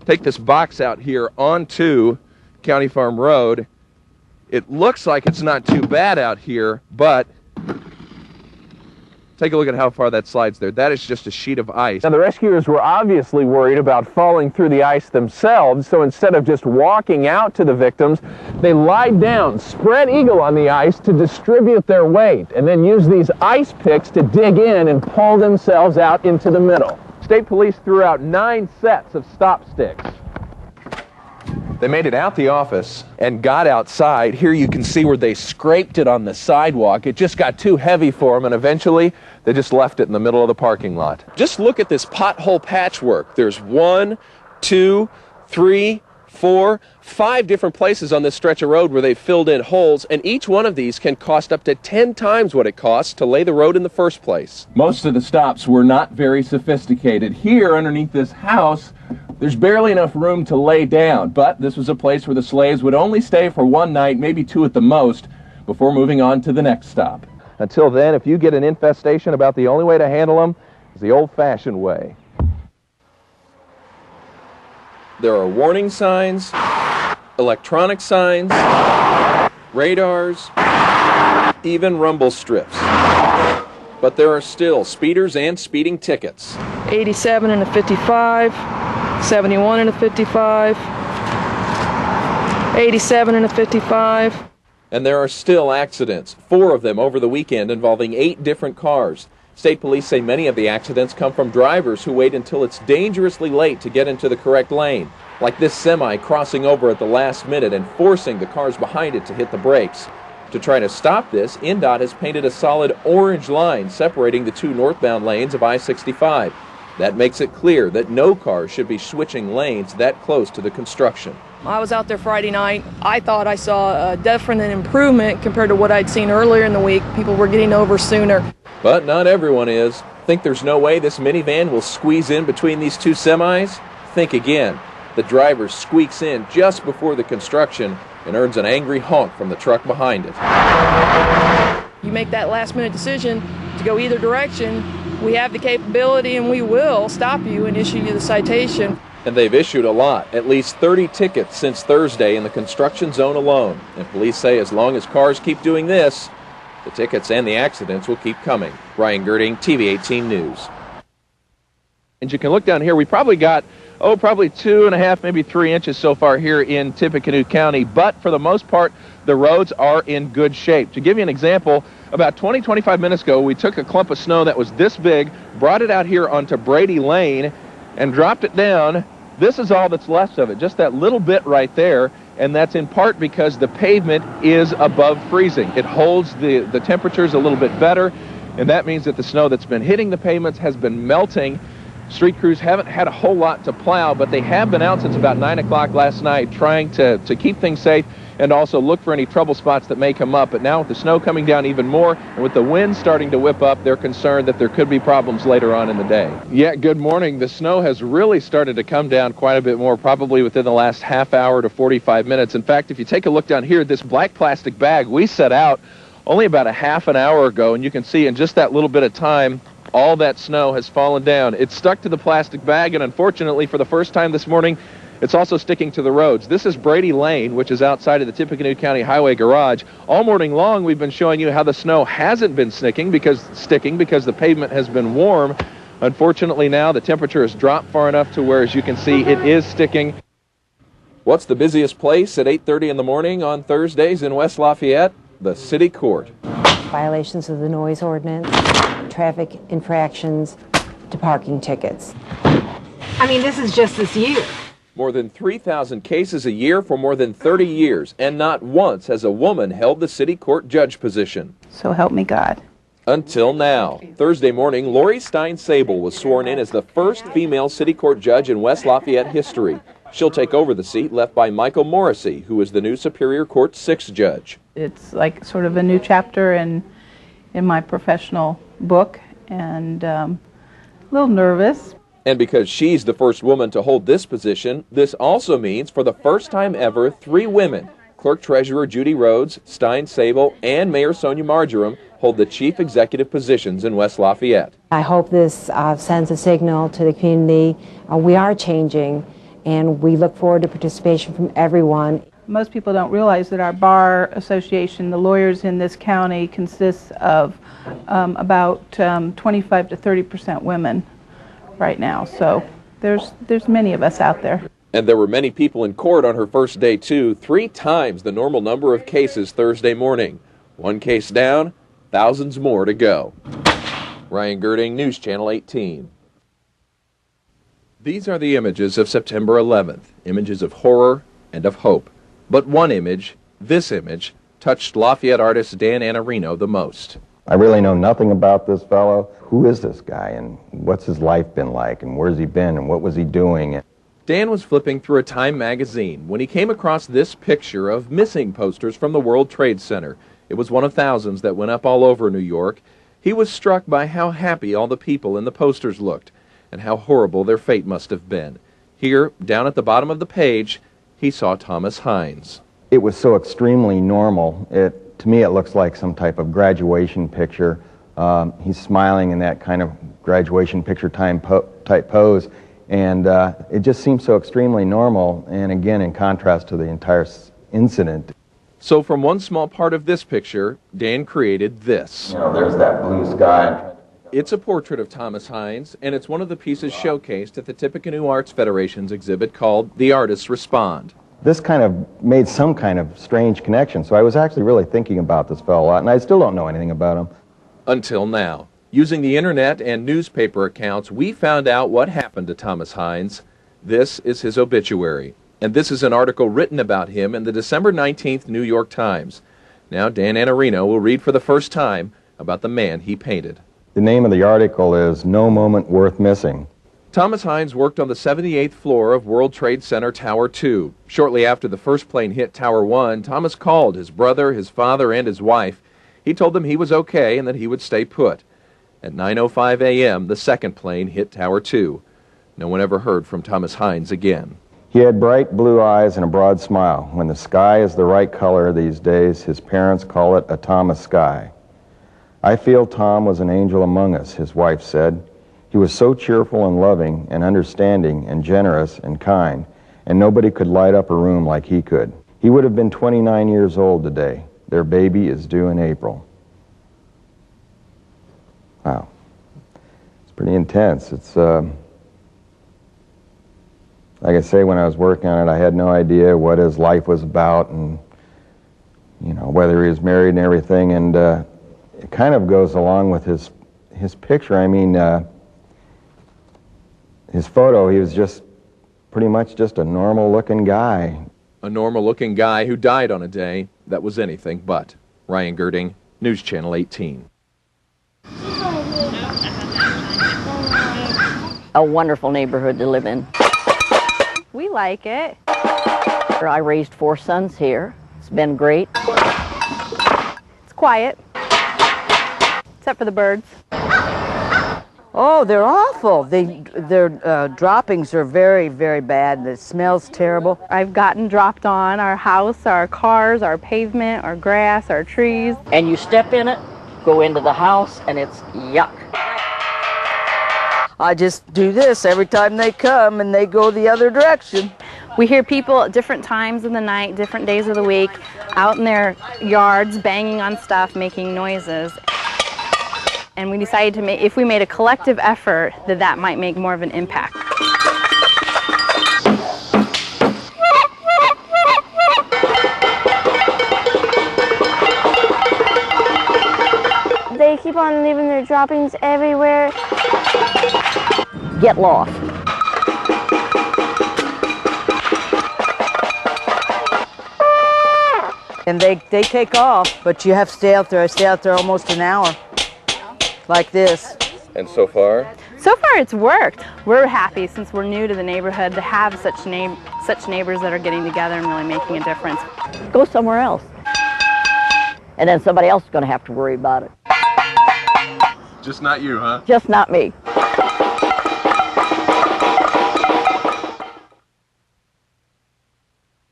take this box out here onto County Farm Road. It looks like it's not too bad out here, but take a look at how far that slides there. That is just a sheet of ice. Now, the rescuers were obviously worried about falling through the ice themselves, so instead of just walking out to the victims, they lied down, spread eagle on the ice to distribute their weight, and then use these ice picks to dig in and pull themselves out into the middle. State police threw out 9 sets of stop sticks. They made it out the office and got outside. Here you can see where they scraped it on the sidewalk. It just got too heavy for them, and eventually they just left it in the middle of the parking lot. Just look at this pothole patchwork. There's 1, 2, 3, 4, 5 different places on this stretch of road where they've filled in holes, and each one of these can cost up to 10 times what it costs to lay the road in the first place. Most of the stops were not very sophisticated. Here, underneath this house, there's barely enough room to lay down, but this was a place where the slaves would only stay for 1 night, maybe 2 at the most, before moving on to the next stop. Until then, if you get an infestation, about the only way to handle them is the old-fashioned way. There are warning signs, electronic signs, radars, even rumble strips. But there are still speeders and speeding tickets. 87 and a 55, 71 and a 55, 87 and a 55. And there are still accidents, 4 of them over the weekend involving 8 different cars. State police say many of the accidents come from drivers who wait until it's dangerously late to get into the correct lane, like this semi crossing over at the last minute and forcing the cars behind it to hit the brakes. To try to stop this, INDOT has painted a solid orange line separating the 2 northbound lanes of I-65. That makes it clear that no cars should be switching lanes that close to the construction. I was out there Friday night. I thought I saw a definite improvement compared to what I'd seen earlier in the week. People were getting over sooner. But not everyone is. Think there's no way this minivan will squeeze in between these 2 semis? Think again. The driver squeaks in just before the construction and earns an angry honk from the truck behind it. You make that last-minute decision to go either direction, we have the capability and we will stop you and issue you the citation. And they've issued a lot, at least 30 tickets since Thursday in the construction zone alone. And police say as long as cars keep doing this, the tickets and the accidents will keep coming. Brian Girding, TV 18 News. And you can look down here, we probably got, probably 2.5, maybe 3 inches so far here in Tippecanoe County, but for the most part, the roads are in good shape. To give you an example, about 20-25 minutes ago, we took a clump of snow that was this big, brought it out here onto Brady Lane, and dropped it down. This is all that's left of it, just that little bit right there, and that's in part because the pavement is above freezing. It holds the temperatures a little bit better, and that means that the snow that's been hitting the pavements has been melting. Street crews haven't had a whole lot to plow, but they have been out since about 9 o'clock last night trying to keep things safe and also look for any trouble spots that may come up. But now with the snow coming down even more and with the wind starting to whip up, they're concerned that there could be problems later on in the day. Yeah, good morning. The snow has really started to come down quite a bit more, probably within the last half hour to 45 minutes. In fact, if you take a look down here, this black plastic bag we set out only about a half an hour ago, and you can see in just that little bit of time, all that snow has fallen down. It's stuck to the plastic bag, and unfortunately, for the first time this morning, it's also sticking to the roads. This is Brady Lane, which is outside of the Tippecanoe County Highway Garage. All morning long, we've been showing you how the snow hasn't been sticking because the pavement has been warm. Unfortunately, now the temperature has dropped far enough to where, as you can see, it is sticking. What's the busiest place at 8:30 in the morning on Thursdays in West Lafayette? The City Court. Violations of the noise ordinance, traffic infractions, to parking tickets. I mean, this is just this year. More than 3,000 cases a year for more than 30 years, and not once has a woman held the city court judge position. So help me God. Until now. Thursday morning, Lori Stein-Sable was sworn in as the first female city court judge in West Lafayette history. She'll take over the seat left by Michael Morrissey, who is the new Superior Court 6th judge. It's like sort of a new chapter in my professional book, and a little nervous. And because she's the first woman to hold this position, this also means for the first time ever, 3 women, Clerk Treasurer Judy Rhodes, Stein-Sable, and Mayor Sonia Marjoram, hold the chief executive positions in West Lafayette. I hope this sends a signal to the community. We are changing, and we look forward to participation from everyone. Most people don't realize that our bar association, the lawyers in this county, consists of about 25 to 30% women right now. So there's many of us out there. And there were many people in court on her first day, too, 3 times the normal number of cases Thursday morning. 1 case down, thousands more to go. Ryan Girding, News Channel 18. These are the images of September 11th, images of horror and of hope. But one image, this image, touched Lafayette artist Dan Iannarino the most. I really know nothing about this fellow. Who is this guy, and what's his life been like, and where's he been, and what was he doing? Dan was flipping through a Time magazine when he came across this picture of missing posters from the World Trade Center. It was one of thousands that went up all over New York. He was struck by how happy all the people in the posters looked, and how horrible their fate must have been. Here, down at the bottom of the page, he saw Thomas Hines. It was so extremely normal. To me, it looks like some type of graduation picture. He's smiling in that kind of graduation picture type pose, and it just seems so extremely normal, and again, in contrast to the entire incident. So from one small part of this picture, Dan created this. You know, there's that blue sky. It's a portrait of Thomas Hines, and it's one of the pieces showcased at the Tippecanoe Arts Federation's exhibit called The Artists Respond. This kind of made some kind of strange connection, so I was actually really thinking about this fellow a lot, and I still don't know anything about him. Until now. Using the internet and newspaper accounts, we found out what happened to Thomas Hines. This is his obituary, and this is an article written about him in the December 19th New York Times. Now Dan Iannarino will read for the first time about the man he painted. The name of the article is No Moment Worth Missing. Thomas Hines worked on the 78th floor of World Trade Center Tower 2. Shortly after the first plane hit Tower 1, Thomas called his brother, his father, and his wife. He told them he was okay and that he would stay put. At 9:05 a.m., the second plane hit Tower 2. No one ever heard from Thomas Hines again. He had bright blue eyes and a broad smile. When the sky is the right color these days, his parents call it a Thomas sky. I feel Tom was an angel among us, his wife said. He was so cheerful and loving and understanding and generous and kind, and nobody could light up a room like he could. He would have been 29 years old today. Their baby is due in April. Wow. It's pretty intense. It's, like I say, when I was working on it, I had no idea what his life was about and, you know, whether he was married and everything, and it kind of goes along with his picture. I mean, his photo, he was just pretty much just a normal-looking guy. A normal-looking guy who died on a day that was anything but. Ryan Girding, News Channel 18. A wonderful neighborhood to live in. We like it. I raised 4 sons here. It's been great. It's quiet. Except for the birds. Oh, they're awful. Their droppings are very, very bad. The smell's terrible. I've gotten dropped on our house, our cars, our pavement, our grass, our trees. And you step in it, go into the house, and it's yuck. I just do this every time they come and they go the other direction. We hear people at different times of the night, different days of the week, out in their yards, banging on stuff, making noises. And we decided to make, if we made a collective effort, that might make more of an impact. They keep on leaving their droppings everywhere. Get lost. And they take off, but you have to stay out there. I stay out there almost an hour, like this. And so far? So far it's worked. We're happy, since we're new to the neighborhood, to have such neighbors that are getting together and really making a difference. Go somewhere else. And then somebody else is going to have to worry about it. Just not you, huh? Just not me.